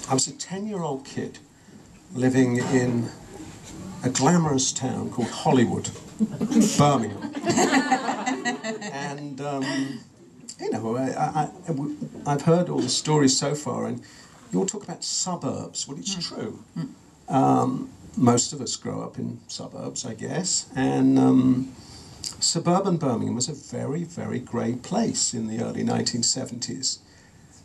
I was a 10-year-old kid living in a glamorous town called Hollywood, Birmingham. And, you know, I've heard all the stories so far, and you all talk about suburbs. Well, it's true. Most of us grow up in suburbs, I guess, and suburban Birmingham was a very, very great place in the early 1970s.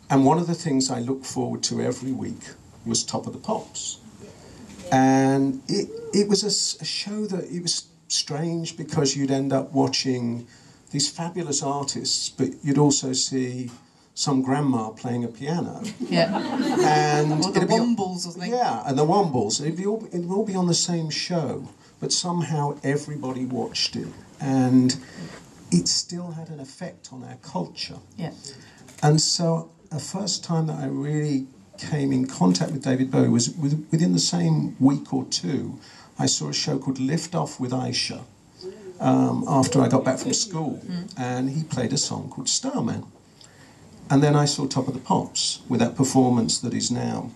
And one of the things I looked forward to every week was Top of the Pops. And it was a show that, it was strange because you'd end up watching these fabulous artists, but you'd also see some grandma playing a piano. Yeah. And or the Wombles or something. Yeah, and the Wombles. It would all be on the same show, but somehow everybody watched it. And it still had an effect on our culture. Yeah. And so the first time that I really came in contact with David Bowie was within the same week or two. I saw a show called Lift Off with Aisha after I got back from school, and he played a song called Starman. And then I saw Top of the Pops with that performance that is now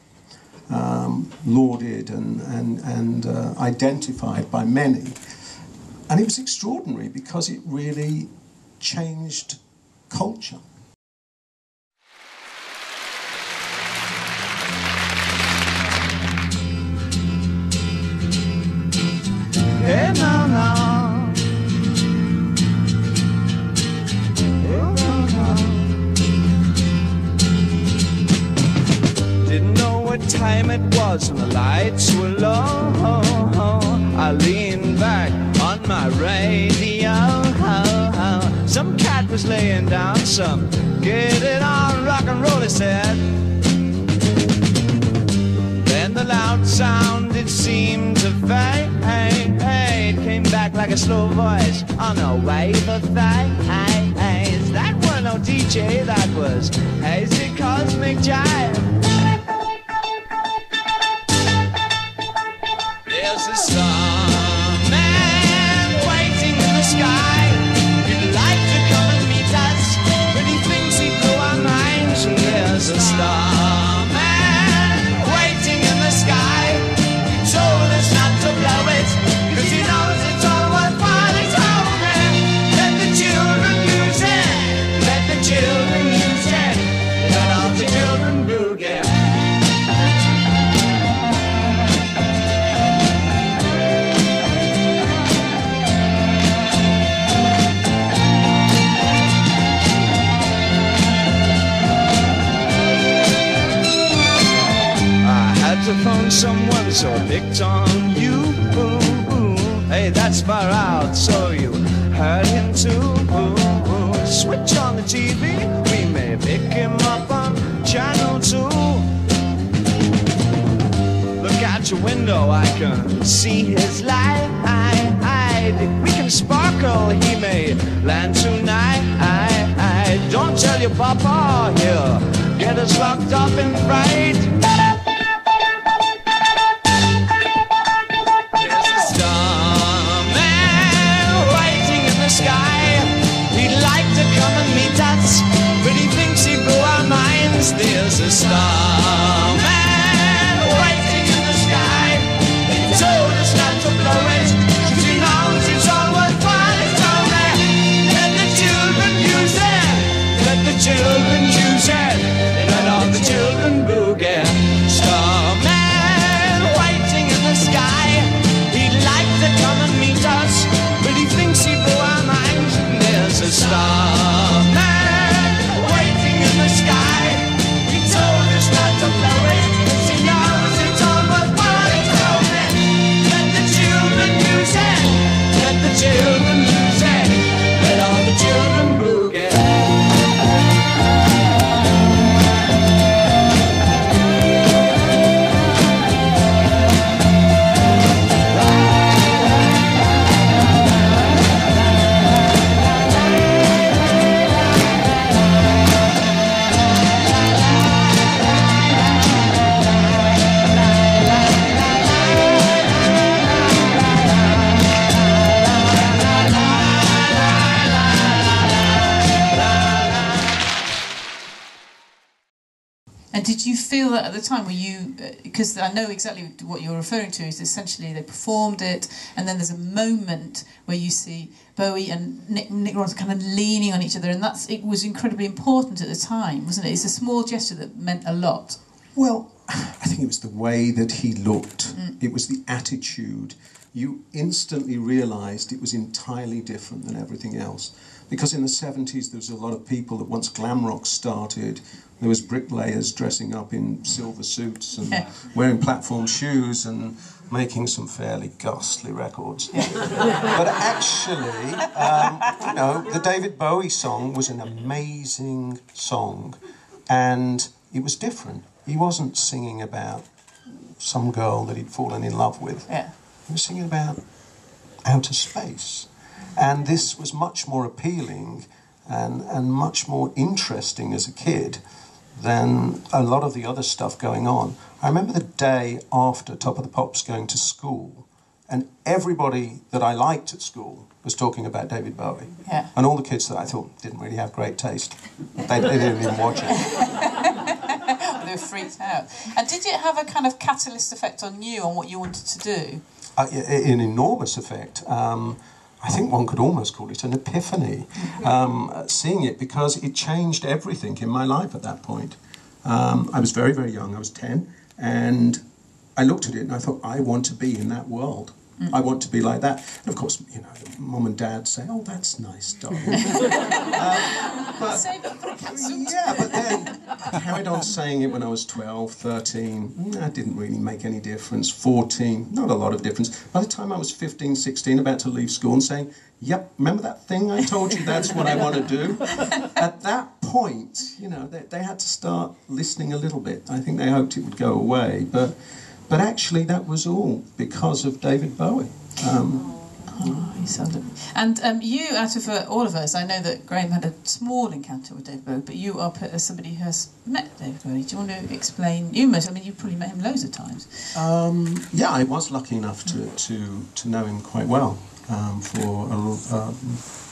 lauded and identified by many. And it was extraordinary because it really changed culture. Hey, no, no. Oh, no, no. Didn't know what time it was and the lights were low. I leaned back on my radio. Some cat was laying down some get it on rock and roll, he said. Then the loud sound, it seemed to fade. Came back like a slow voice on a wave of phase. That was no DJ, that was hazy cosmic jive. There's a starman waiting in the sky. He'd like to come and meet us, but he thinks he blew our minds. And there's a starman waiting in the sky. He told us not to blow it, 'cause he knows it's all worthwhile. He told me, let the children use it, let the children use it, let all the children boogie. To phone someone, so I picked on you. Hey, that's far out, so you heard him too. Switch on the TV, we may pick him up on channel 2. Look out your window, I can see his light. We can sparkle, he may land tonight. Don't tell your papa, he'll get us locked up in fright. There's a starman waiting in the sky. He told us not to blow it, 'cause he knows it's all worthwhile. He told me, let the children use it, let the children use it, let all the children boogie. Starman waiting in the sky. He'd like to come and meet us, but he thinks he blew our minds. And there's a starman waiting in the sky. Told us not to play. feel that at the time? Were you, because I know exactly what you're referring to, is essentially they performed it, and then there's a moment where you see Bowie and Nick Rhodes kind of leaning on each other, and it was incredibly important at the time, wasn't it? It's a small gesture that meant a lot. Well, I think it was the way that he looked. It was the attitude. You instantly realised it was entirely different than everything else. Because in the 70s there was a lot of people that once glam rock started, there was bricklayers dressing up in silver suits and wearing platform shoes and making some fairly ghastly records. But actually, you know, the David Bowie song was an amazing song, and it was different. He wasn't singing about some girl that he'd fallen in love with. He was singing about outer space. And this was much more appealing and much more interesting as a kid than a lot of the other stuff going on. I remember the day after Top of the Pops going to school, and everybody that I liked at school was talking about David Bowie. And all the kids that I thought didn't really have great taste, they didn't even watch it. They were freaked out. And did it have a kind of catalyst effect on you, on what you wanted to do? An enormous effect. I think one could almost call it an epiphany, seeing it, because it changed everything in my life at that point. I was very, very young, I was 10, and I looked at it and I thought, I want to be in that world. I want to be like that. And of course, you know, Mum and Dad say, oh, that's nice, darling. But then I carried on saying it when I was 12, 13. That didn't really make any difference. 14, not a lot of difference. By the time I was 15, 16, about to leave school and saying, yep, remember that thing I told you, that's what I want to do? At that point, you know, they had to start listening a little bit. I think they hoped it would go away, but actually that was all because of David Bowie. And you, out of all of us, I know that Graham had a small encounter with David Bowie, but you are put as somebody who has met David Bowie. Do you want to explain? You probably met him loads of times. Yeah, I was lucky enough to know him quite well for a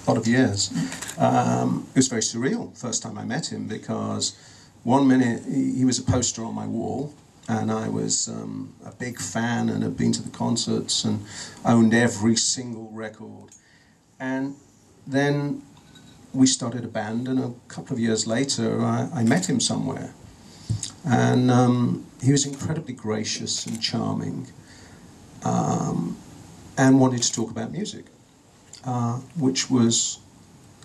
lot of years. It was very surreal first time I met him, because one minute he was a poster on my wall, and I was a big fan and had been to the concerts and owned every single record. And then we started a band, and a couple of years later I met him somewhere. And he was incredibly gracious and charming, and wanted to talk about music, which was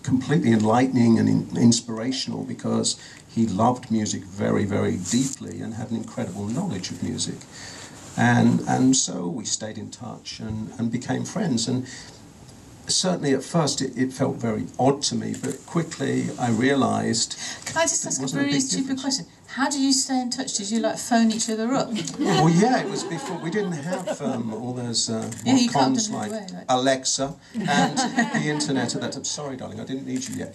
completely enlightening and inspirational, because he loved music very, very deeply and had an incredible knowledge of music. And so we stayed in touch and became friends. And certainly at first it felt very odd to me, but quickly I realised... Can I just ask a very stupid question? How did you stay in touch? Did you like phone each other up? Well, yeah, it was before. We didn't have all those comms like Alexa and the internet at that time. Sorry, darling, I didn't need you yet.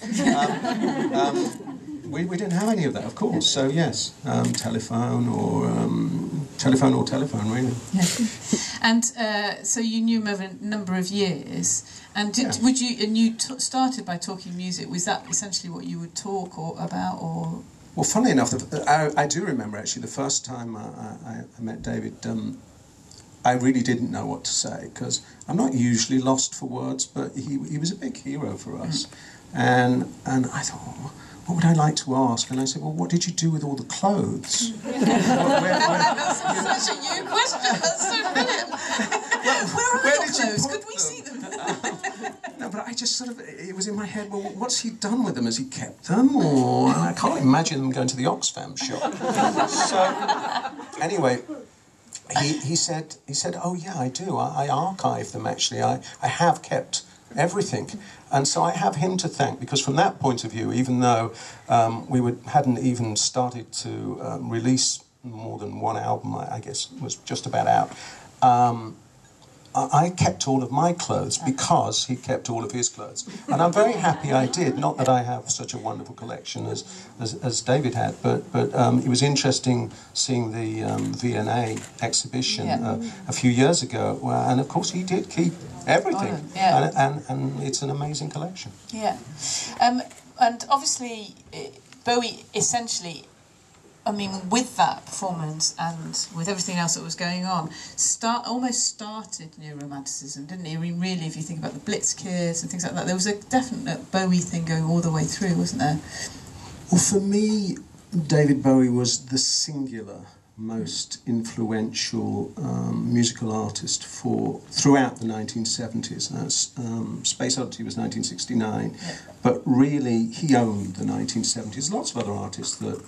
We didn't have any of that, of course. So yes, telephone or telephone, really. Yeah. And so you knew him over a number of years. And you started by talking music. Was that essentially what you would talk about, or? Well, funnily enough, I do remember actually the first time I met David. I really didn't know what to say, because I'm not usually lost for words, but he was a big hero for us, and I thought, oh, what would I like to ask? And I said, well, what did you do with all the clothes? That's such a you question. That's so brilliant. Where are your clothes? Could we see them? No, but I just sort of, it was in my head, well, what's he done with them? Has he kept them? Or I can't imagine them going to the Oxfam shop. So, anyway, he said, oh yeah, I do. I archive them, actually. I have kept everything. And so I have him to thank, because from that point of view, even though we hadn't even started to release more than one album, I guess was just about out, I kept all of my clothes because he kept all of his clothes. And I'm very happy I did. Not that I have such a wonderful collection as David had, but it was interesting seeing the V&A exhibition a few years ago. And of course he did keep everything. And it's an amazing collection. Yeah. And obviously Bowie essentially I mean, with that performance and with everything else that was going on, almost started New Romanticism, didn't he? I mean, really, if you think about the Blitz Kids and things like that, there was a definite Bowie thing going all the way through, wasn't there? Well, for me, David Bowie was the singular most influential musical artist throughout the 1970s. Space Oddity was 1969, but really he owned the 1970s. Lots of other artists that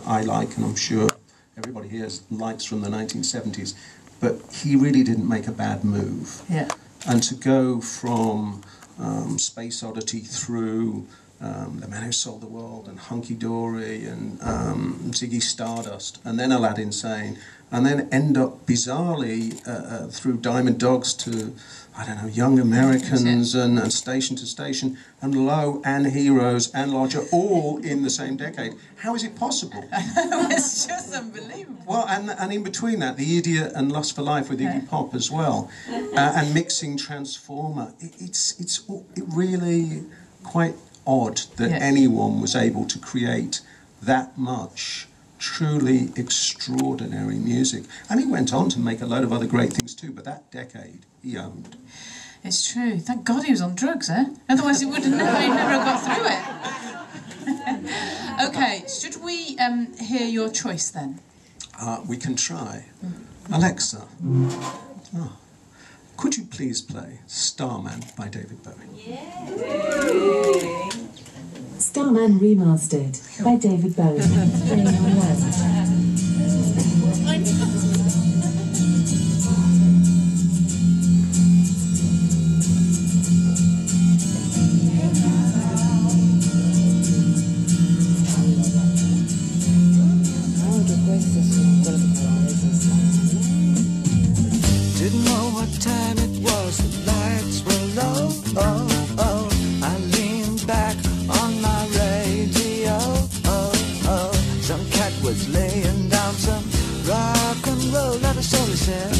I like, and I'm sure everybody here likes from the 1970s, but he really didn't make a bad move. Yeah. And to go from Space Oddity through The Man Who Sold the World and Hunky Dory and Ziggy Stardust, and then Aladdin Sane, and then end up bizarrely through Diamond Dogs to, I don't know, Young Americans and Station to Station and Low and Heroes and Lodger, all in the same decade. How is it possible? It's just unbelievable. Well, and in between that, The Idiot and Lust for Life with Iggy Pop as well, and mixing Transformer. It's really quite odd that anyone was able to create that much truly extraordinary music. And he went on to make a load of other great things too, but that decade he owned. It's true. Thank God he was on drugs, eh? Otherwise he would have never got through it. Okay, should we hear your choice then? We can try. Alexa, could you please play Starman by David Bowie? Starman Remastered by David Bowie. Playing on loud. Didn't know what time it was, the lights were low. I leaned back on my radio. Some cat was laying down some rock and roll that I slowly said.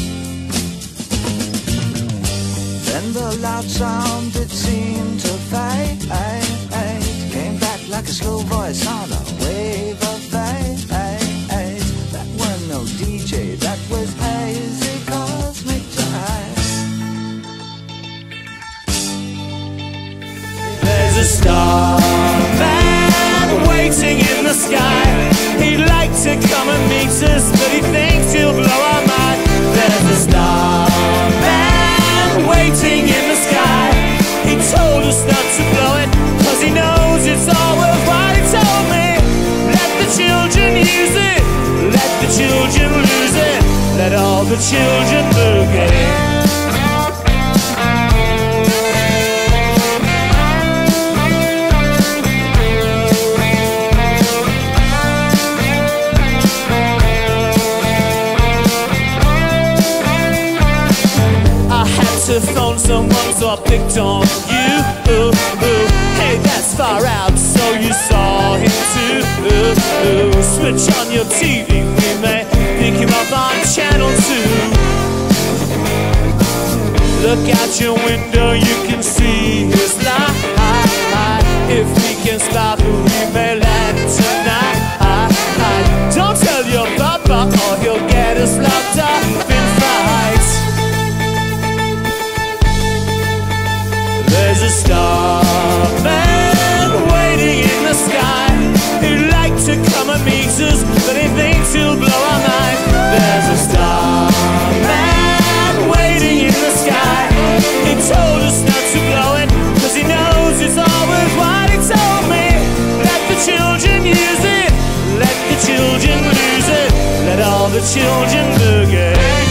Then the loud sound it seemed to fade, came back like a slow voice on a wave of fate. That was no DJ, that was hazy cosmic jive. There's a starman waiting in the sky. He'd like to come and meet us, but he thinks he'll blow our mind. There's a starman waiting in the sky. He told us not to blow it, cause he knows it's all worthwhile. He told me, let the children use it, let the children lose it, let all the children boogie. To phone someone, so I picked on you. Hey, that's far out, so you saw him too. Switch on your TV, we may pick him up on channel 2. Look out your window, you can see his light. If we can spot who we may land tonight. Don't tell your papa or he'll get us locked up in fright. There's a starman waiting in the sky. He'd like to come and meet us, but he thinks he'll blow our mind. There's a starman waiting in the sky. He told us not to blow it, cause he knows it's all worthwhile. He told me, let the children use it, let the children lose it, let all the children boogie.